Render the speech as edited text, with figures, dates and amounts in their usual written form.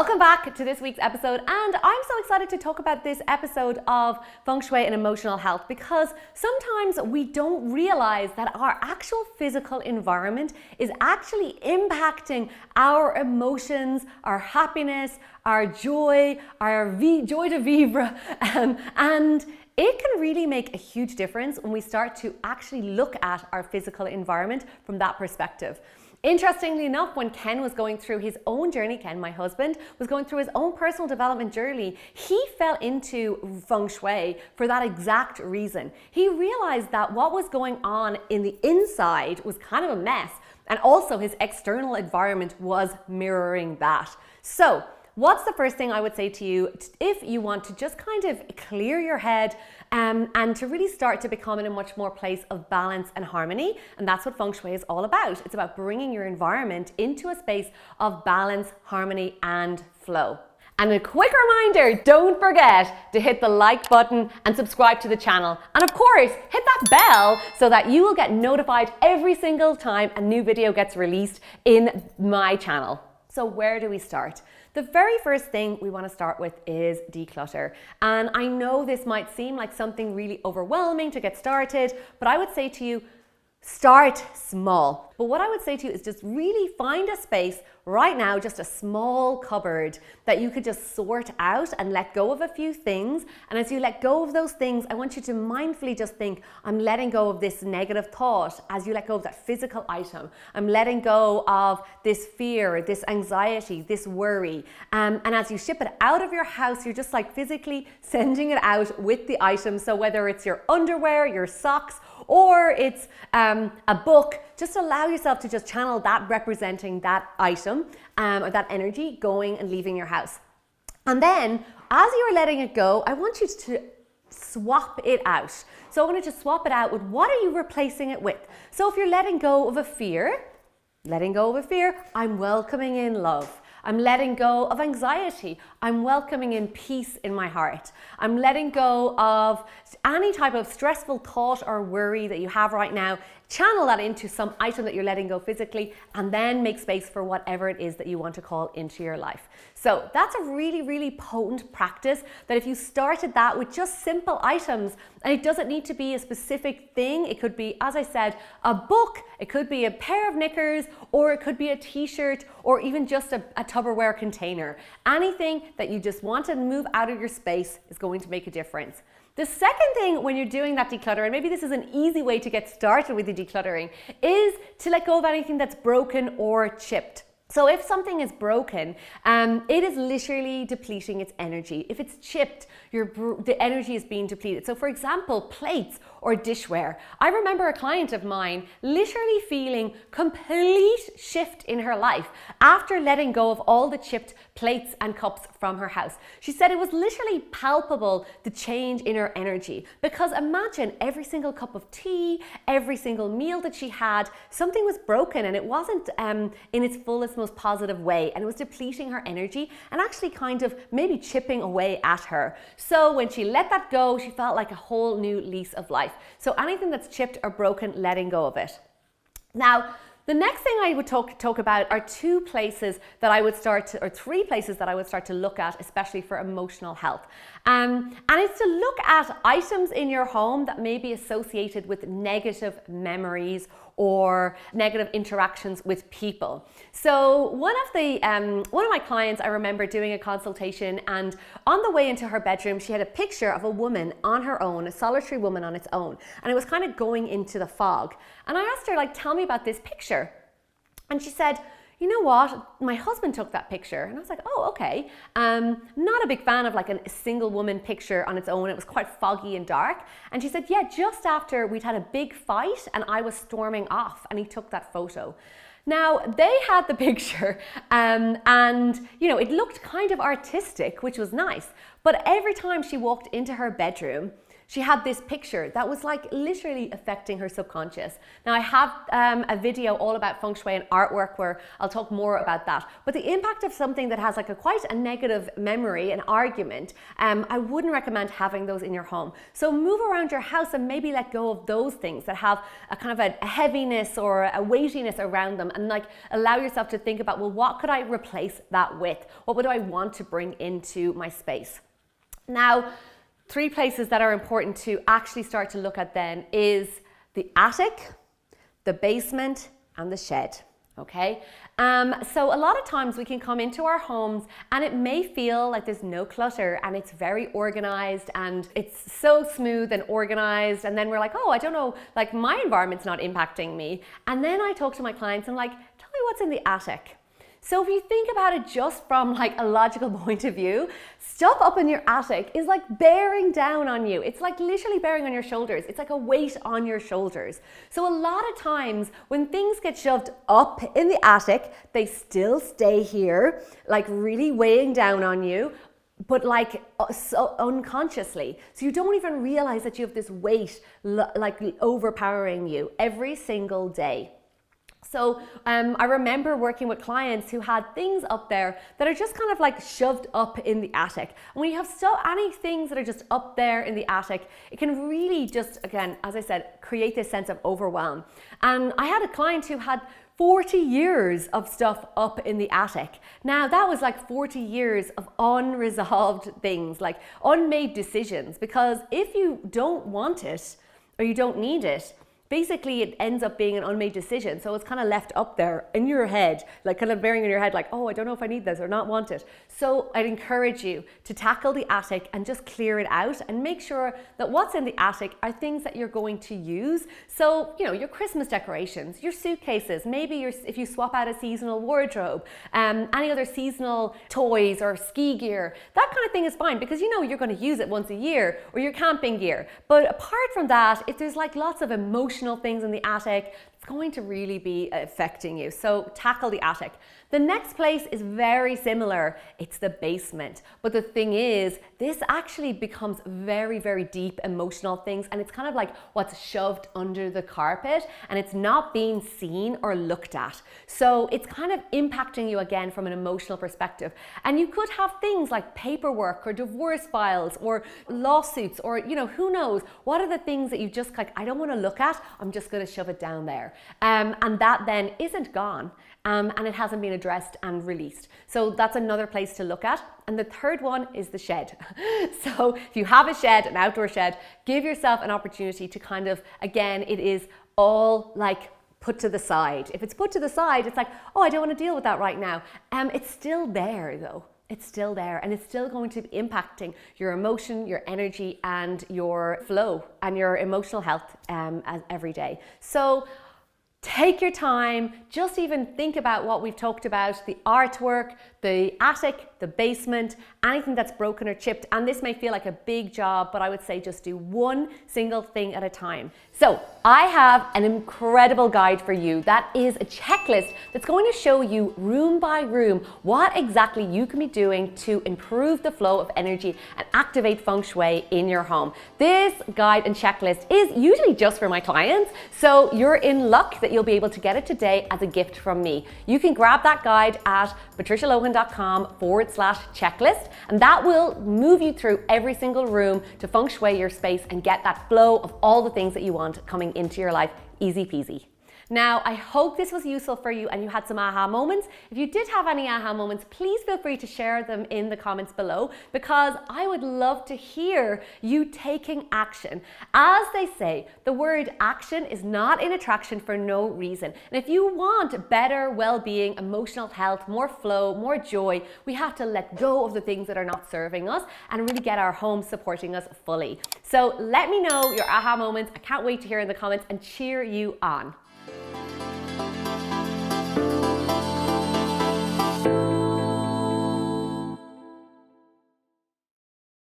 Welcome back to this week's episode, and I'm so excited to talk about this episode of Feng Shui and emotional health because sometimes we don't realize that our actual physical environment is actually impacting our emotions, our happiness, our joy, our joy de vivre, and it can really make a huge difference when we start to actually look at our physical environment from that perspective. Interestingly enough, when Ken was going through his own journey, Ken, my husband, was going through his own personal development journey, he fell into Feng Shui for that exact reason. He realized that what was going on in the inside was kind of a mess, and also his external environment was mirroring that. So, what's the first thing I would say to you if you want to just kind of clear your head and to really start to become in a much more place of balance and harmony? And that's what Feng Shui is all about. It's about bringing your environment into a space of balance, harmony, and flow. And a quick reminder, don't forget to hit the like button and subscribe to the channel. And of course, hit that bell so that you will get notified every single time a new video gets released in my channel. So where do we start? The very first thing we want to start with is declutter. And I know this might seem like something really overwhelming to get started, but I would say to you, start small. But what I would say to you is just really find a space right now, just a small cupboard that you could just sort out and let go of a few things. And as you let go of those things, I want you to mindfully just think, I'm letting go of this negative thought. As you let go of that physical item, I'm letting go of this fear, this anxiety, this worry. And as you ship it out of your house, you're just like physically sending it out with the item. So whether it's your underwear, your socks, or it's a book, just allow yourself to just channel that representing that item or that energy going and leaving your house. And then as you're letting it go, I want you to swap it out. So I want you to swap it out with what are you replacing it with? So if you're letting go of a fear, I'm welcoming in love. I'm letting go of anxiety. I'm welcoming in peace in my heart. I'm letting go of any type of stressful thought or worry that you have right now. Channel that into some item that you're letting go physically, and then make space for whatever it is that you want to call into your life. So that's a really, really potent practice that if you started that with just simple items, and it doesn't need to be a specific thing. It could be, as I said, a book, it could be a pair of knickers, or it could be a t-shirt, or even just a Tupperware container. Anything that you just want to move out of your space is going to make a difference. The second thing when you're doing that declutter, and maybe this is an easy way to get started with the decluttering, is to let go of anything that's broken or chipped. So if something is broken, it is literally depleting its energy. If it's chipped, the energy is being depleted. So for example, plates or dishware. I remember a client of mine literally feeling complete shift in her life after letting go of all the chipped plates and cups from her house. She said it was literally palpable, the change in her energy. Because imagine every single cup of tea, every single meal that she had, something was broken and it wasn't in its fullest, most positive way, and it was depleting her energy and actually kind of maybe chipping away at her. So when she let that go, she felt like a whole new lease of life. So anything that's chipped or broken, letting go of it. Now, the next thing I would talk about are three places that I would start to look at, especially for emotional health. And it's to look at items in your home that may be associated with negative memories or negative interactions with people. So one of my clients, I remember doing a consultation, and on the way into her bedroom, she had a picture of a woman on her own, a solitary woman on its own, and it was kind of going into the fog. And I asked her, like, tell me about this picture. And she said, you know what, my husband took that picture. And I was like, oh, okay. Not a big fan of like a single woman picture on its own. It was quite foggy and dark. And she said, yeah, just after we'd had a big fight and I was storming off, and he took that photo. Now, they had the picture and, you know, it looked kind of artistic, which was nice. But every time she walked into her bedroom, she had this picture that was like literally affecting her subconscious. Now I have a video all about feng shui and artwork where I'll talk more about that. But the impact of something that has like quite a negative memory, an argument, I wouldn't recommend having those in your home. So move around your house and maybe let go of those things that have a kind of a heaviness or a weightiness around them, and like allow yourself to think about, well, what could I replace that with? What would I want to bring into my space? Now, 3 places that are important to actually start to look at then is the attic, the basement, and the shed. Okay, so a lot of times we can come into our homes and it may feel like there's no clutter and it's very organized and it's so smooth and organized, and then we're like, oh, I don't know, like my environment's not impacting me. And then I talk to my clients and like, tell me what's in the attic. So if you think about it just from like a logical point of view, stuff up in your attic is like bearing down on you. It's like literally bearing on your shoulders. It's like a weight on your shoulders. So a lot of times when things get shoved up in the attic, they still stay here, like really weighing down on you, but like so unconsciously. So you don't even realize that you have this weight like overpowering you every single day. So I remember working with clients who had things up there that are just kind of like shoved up in the attic. And when you have any things that are just up there in the attic, it can really just, again, as I said, create this sense of overwhelm. And I had a client who had 40 years of stuff up in the attic. Now that was like 40 years of unresolved things, like unmade decisions, because if you don't want it or you don't need it, basically it ends up being an unmade decision. So it's kind of left up there in your head, like kind of bearing in your head like, oh, I don't know if I need this or not want it. So I'd encourage you to tackle the attic and just clear it out and make sure that what's in the attic are things that you're going to use. So, you know, your Christmas decorations, your suitcases, maybe if you swap out a seasonal wardrobe, any other seasonal toys or ski gear, that kind of thing is fine because you know you're going to use it once a year, or your camping gear. But apart from that, if there's like lots of emotional things in the attic, it's going to really be affecting you. So tackle the attic. The next place is very similar. It's the basement. But the thing is, this actually becomes very, very deep emotional things, and it's kind of like what's shoved under the carpet and it's not being seen or looked at. So it's kind of impacting you again from an emotional perspective. And you could have things like paperwork or divorce files or lawsuits, or, you know, who knows, what are the things that you just like, I don't want to look at, I'm just going to shove it down there. And that then isn't gone. And it hasn't been addressed and released. So that's another place to look at. And the third one is the shed. So if you have a shed, an outdoor shed, give yourself an opportunity to kind of, again, it is all like put to the side. If it's put to the side, it's like, oh, I don't want to deal with that right now. It's still there though. It's still there, and it's still going to be impacting your emotion, your energy, and your flow and your emotional health every day. So take your time, just even think about what we've talked about, the artwork, the attic, the basement, anything that's broken or chipped. And this may feel like a big job, but I would say just do one single thing at a time. So I have an incredible guide for you that is a checklist that's going to show you room by room what exactly you can be doing to improve the flow of energy and activate feng shui in your home. This guide and checklist is usually just for my clients, so you're in luck that you'll be able to get it today as a gift from me. You can grab that guide at patricialohan.com/checklist, and that will move you through every single room to feng shui your space and get that flow of all the things that you want coming into your life, easy peasy. Now, I hope this was useful for you and you had some aha moments. If you did have any aha moments, please feel free to share them in the comments below, because I would love to hear you taking action. As they say, the word action is not in attraction for no reason. And if you want better well-being, emotional health, more flow, more joy, we have to let go of the things that are not serving us and really get our home supporting us fully. So let me know your aha moments. I can't wait to hear in the comments and cheer you on.